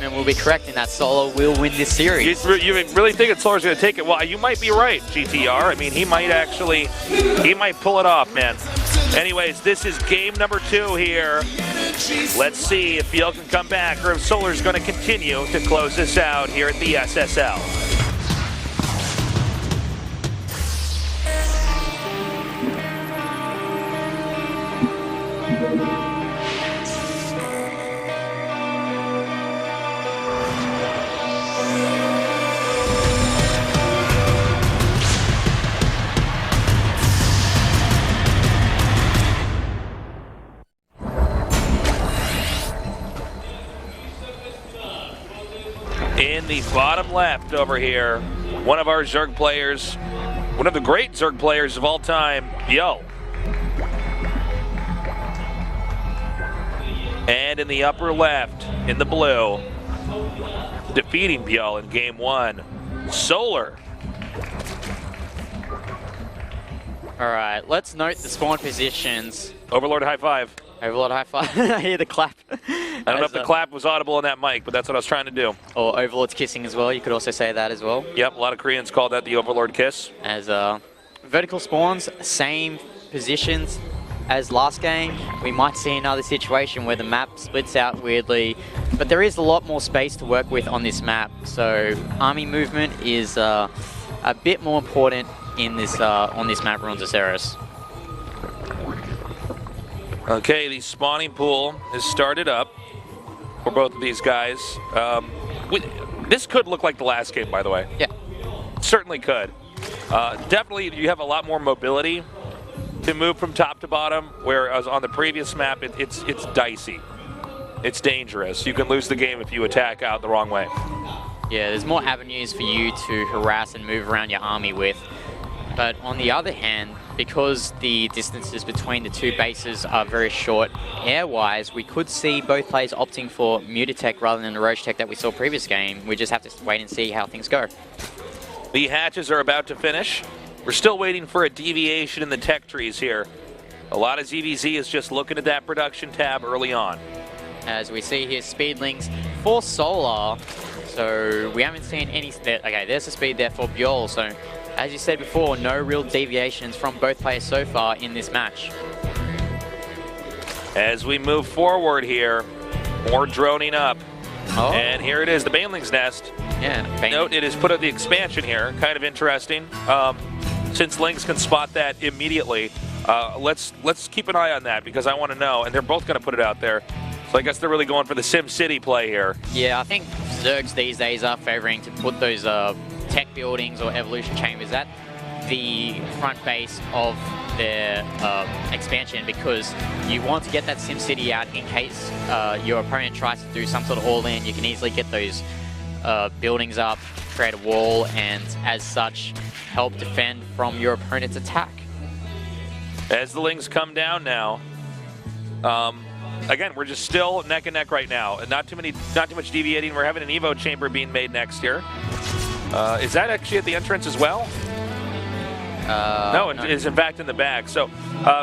opponent will be correct in that Solar will win this series. You really think that Solar's going to take it? Well, you might be right, GTR. I mean, he might pull it off, man. Anyways, this is game number 2 here. Let's see if ByuL can come back or if Solar's going to continue to close this out here at the SSL. In the bottom left over here, one of our Zerg players, one of the great Zerg players of all time, ByuL. And in the upper left, in the blue, defeating ByuL in game 1, Solar. All right, let's note the spawn positions. Overlord high five. Overlord high five. I hear the clap. I don't know if the clap was audible on that mic, but that's what I was trying to do. Or Overlord's kissing as well. You could also say that as well. Yep, a lot of Koreans call that the Overlord kiss. As vertical spawns, same positions as last game. We might see another situation where the map splits out weirdly, but there is a lot more space to work with on this map. So army movement is a bit more important in this on this map, Ruins of Ceres. Okay, the spawning pool is started up for both of these guys. This could look like the last game, by the way. Yeah. Certainly could. Definitely, you have a lot more mobility to move from top to bottom, whereas on the previous map, it's dicey. It's dangerous. You can lose the game if you attack out the wrong way. Yeah, there's more avenues for you to harass and move around your army with. But on the other hand, because the distances between the two bases are very short air-wise, we could see both players opting for muted tech rather than the roach tech that we saw previous game. We just have to wait and see how things go. The hatches are about to finish. We're still waiting for a deviation in the tech trees here. A lot of ZVZ is just looking at that production tab early on. As we see here, speedlings for Solar. So we haven't seen any... Okay, there's the speed there for ByuL. So as you said before, no real deviations from both players so far in this match. As we move forward here, more droning up. Oh. And here it is, the Baneling's Nest. Yeah. Note it has put up the expansion here, kind of interesting. Since Lynx can spot that immediately, let's keep an eye on that because I want to know, and they're both going to put it out there. So I guess they're really going for the Sim City play here. Yeah, I think Zergs these days are favoring to put those tech buildings or evolution chambers at the front base of their expansion because you want to get that Sim City out in case your opponent tries to do some sort of all-in. You can easily get those buildings up, create a wall, and as such, help defend from your opponent's attack. As the Lings come down now, again, we're just still neck and neck right now. Not too much deviating. We're having an Evo chamber being made next year. Is that actually at the entrance as well? No, it's in fact in the back. So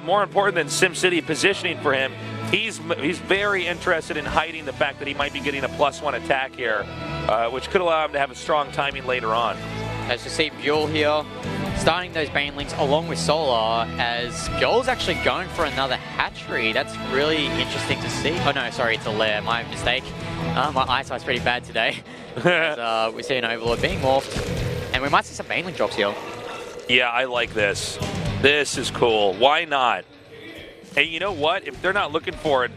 more important than SimCity positioning for him, he's very interested in hiding the fact that he might be getting a +1 attack here, which could allow him to have a strong timing later on. As you see ByuL here, starting those Banelings along with Solar, as ByuL's actually going for another hatchery. That's really interesting to see. Oh no, sorry, it's a lair, my mistake. My eyesight's pretty bad today. As, we see an Overlord being morphed, and we might see some Baneling drops here. Yeah, I like this. This is cool. Why not? And you know what? If they're not looking for it,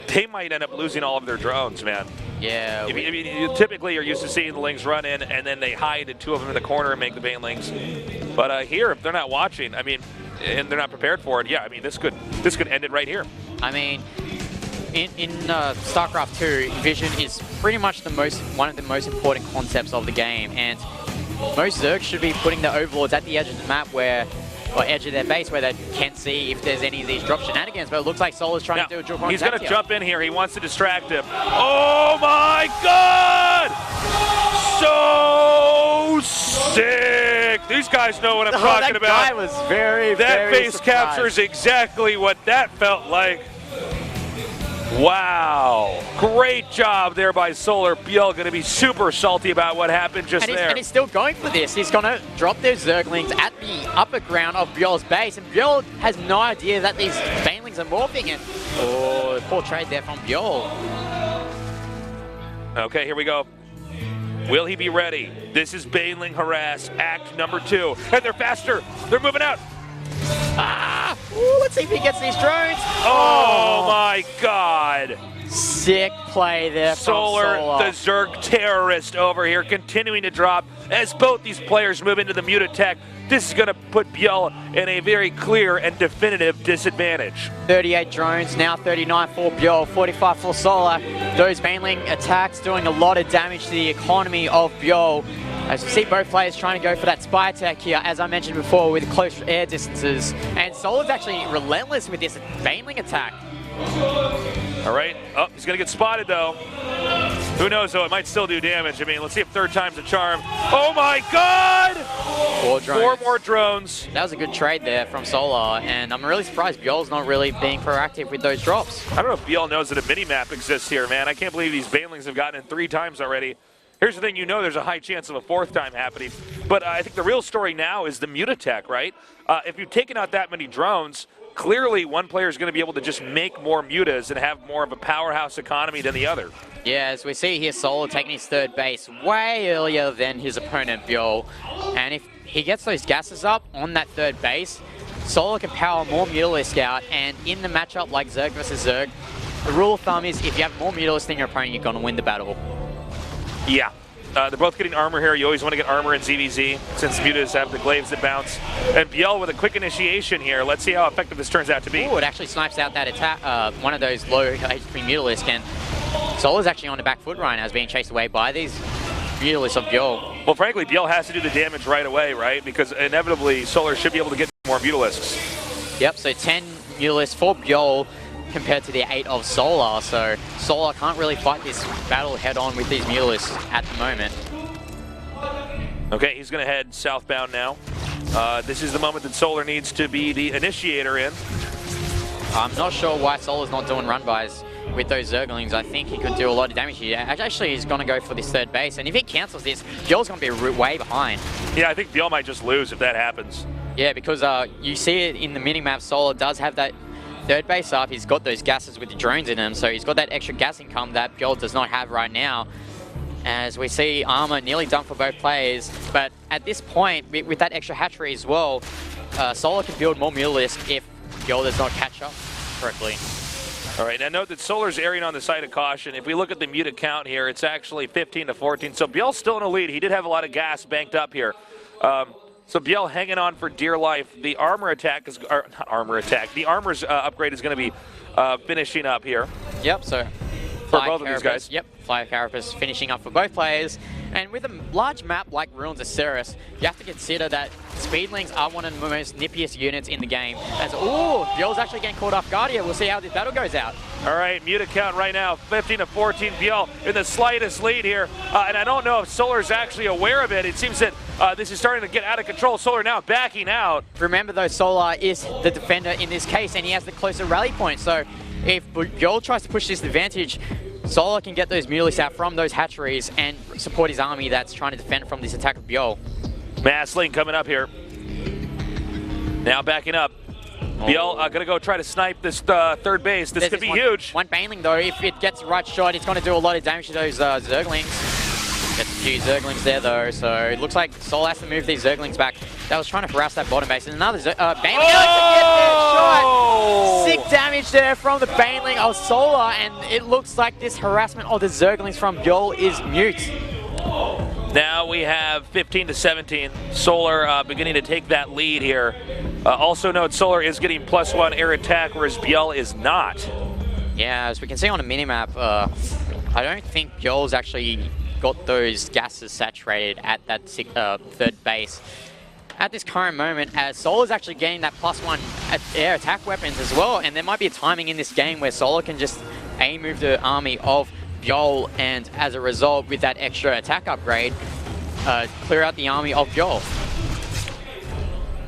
they might end up losing all of their drones, man. Yeah. You typically you're used to seeing the Lings run in, and then they hide and two of them in the corner and make the Banelings. But here, if they're not watching, I mean, and they're not prepared for it, yeah, I mean, this could end it right here. I mean, in Starcraft 2, vision is pretty much one of the most important concepts of the game, and most Zergs should be putting the Overlords at the edge of the map or edge of their base where they can see if there's any of these drop shenanigans, but it looks like Solar's trying to do a drop on. He's going to jump in here. He wants to distract him. Oh my God! So sick! These guys know what I'm talking about. That guy was very That face captures exactly what that felt like. Wow. Great job there by Solar. ByuL going to be super salty about what happened just there. And he's still going for this. He's going to drop those Zerglings at the upper ground of ByuL's base. And ByuL has no idea that these Banelings are morphing. And oh, poor trade there from ByuL. Okay, here we go. Will he be ready? This is Baneling Harass, act number 2. And they're faster. They're moving out. Ah! Ooh, let's see if he gets these drones. Oh my God. Sick play there Solar, from the Zerg terrorist over here, continuing to drop as both these players move into the mute attack. This is going to put ByuL in a very clear and definitive disadvantage. 38 drones, now 39 for ByuL, 45 for Solar. Those Baneling attacks doing a lot of damage to the economy of ByuL. As you see both players trying to go for that spy attack here, as I mentioned before, with close air distances. And Solar's actually relentless with this Baneling attack. All right. Oh, he's going to get spotted, though. Who knows, though? It might still do damage. I mean, let's see if third time's a charm. Oh, my God! 4 drones. 4 more drones. That was a good trade there from Solar, and I'm really surprised ByuL's not really being proactive with those drops. I don't know if ByuL knows that a mini-map exists here, man. I can't believe these Banelings have gotten in 3 times already. Here's the thing, you know there's a high chance of a 4th time happening. But I think the real story now is the mute attack, right? If you've taken out that many drones, clearly one player is going to be able to just make more mutas and have more of a powerhouse economy than the other. Yeah, as we see here, Solar taking his 3rd base way earlier than his opponent, ByuL. And if he gets those gases up on that 3rd base, Solar can power more Mutalisk out. And in the matchup like Zerg versus Zerg, the rule of thumb is if you have more Mutalisk than your opponent, you're going to win the battle. Yeah. They're both getting armor here. You always want to get armor in ZVZ since mutas have the glaives that bounce. And ByuL with a quick initiation here. Let's see how effective this turns out to be. Ooh, it actually snipes out that attack, one of those low HP Mutalisk, and Solar's actually on the back foot right now, is being chased away by these Mutalisk of ByuL. Well, frankly, ByuL has to do the damage right away, right? Because inevitably, Solar should be able to get more Mutalisks. Yep, so 10 Mutalisks for ByuL compared to the 8 of Solar, so Solar can't really fight this battle head-on with these Mutalisks at the moment. Okay, he's going to head southbound now. This is the moment that Solar needs to be the initiator in. I'm not sure why Solar's not doing run-bys with those Zerglings. I think he could do a lot of damage here. Actually, he's going to go for this 3rd base, and if he cancels this, ByuL's going to be way behind. Yeah, I think ByuL might just lose if that happens. Yeah, because you see it in the minimap, Solar does have that 3rd base up. He's got those gases with the drones in him, so he's got that extra gas income that ByuL does not have right now. As we see armor nearly done for both players, but at this point, with that extra hatchery as well, Solar can build more Mutalisk if ByuL does not catch up correctly. All right, now note that Solar's erring on the side of caution. If we look at the mute count here, it's actually 15-14, so ByuL's still in a lead. He did have a lot of gas banked up here. So ByuL hanging on for dear life. The armor attack is, or not armor attack, the armor's upgrade is going to be finishing up here. Yep, so for both of these guys. Yep, Fire Carapace finishing up for both players. And with a large map like Ruins of Ceres, you have to consider that Speedlings are one of the most nippiest units in the game. As, ooh, ByuL's actually getting caught off guard here. We'll see how this battle goes out. All right, mute count right now, 15-14. ByuL in the slightest lead here. And I don't know if Solar's actually aware of it. It seems that this is starting to get out of control. Solar now backing out. Remember though, Solar is the defender in this case, and he has the closer rally point. So if ByuL tries to push this advantage, Solar can get those Mutalisks out from those hatcheries and support his army that's trying to defend from this attack of ByuL. Mass link coming up here. Now backing up. ByuL going to go try to snipe this 3rd base. This could be huge. One Baneling though, if it gets the right shot, it's going to do a lot of damage to those Zerglings. Gets a few Zerglings there though, so it looks like Solar has to move these Zerglings back. That was trying to harass that bottom base. And another Baneling shot. Sick damage there from the Baneling of Solar, and it looks like this harassment of the Zerglings from ByuL is mute. Now we have 15-17. Solar beginning to take that lead here. Also note Solar is getting +1 air attack, whereas ByuL is not. Yeah, as we can see on the minimap, I don't think ByuL's actually got those gases saturated at that 3rd base at this current moment, as Solar's actually getting that +1 air attack weapons as well, and there might be a timing in this game where Solar can just move the army of ByuL, and as a result, with that extra attack upgrade, clear out the army of ByuL.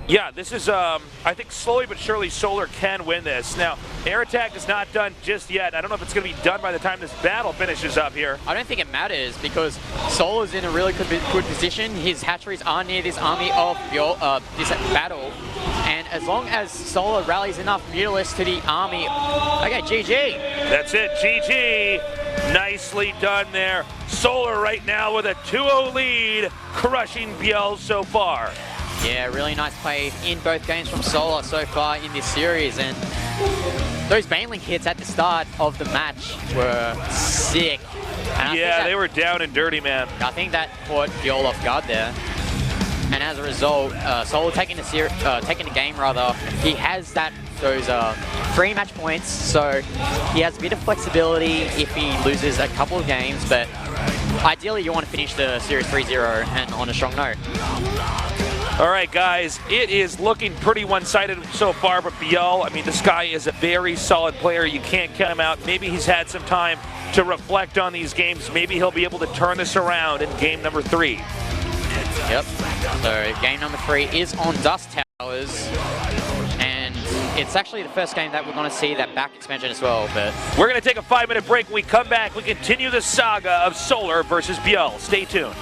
Yeah, this is, I think slowly but surely Solar can win this. Now, air attack is not done just yet. I don't know if it's going to be done by the time this battle finishes up here. I don't think it matters because Solar's in a really good position. His hatcheries are near this army of ByuL, this battle. And as long as Solar rallies enough Mutalisks to the army, okay, GG. That's it, GG. Nicely done there. Solar right now with a 2-0 lead, crushing ByuL so far. Yeah, really nice play in both games from Solar so far in this series, and those Banelink hits at the start of the match were sick. And yeah, they were down and dirty, man. I think that caught ByuL off guard there, and as a result, Solar taking the game rather. He has those 3 match points, so he has a bit of flexibility if he loses a couple of games, but ideally you want to finish the series 3-0 and on a strong note. All right, guys, it is looking pretty one-sided so far, but ByuL, I mean, this guy is a very solid player. You can't count him out. Maybe he's had some time to reflect on these games. Maybe he'll be able to turn this around in game number 3. Yep. So game number 3 is on Dust Towers, and it's actually the first game that we're going to see that back expansion as well. But we're going to take a 5-minute break. When we come back, we continue the saga of Solar versus ByuL. Stay tuned.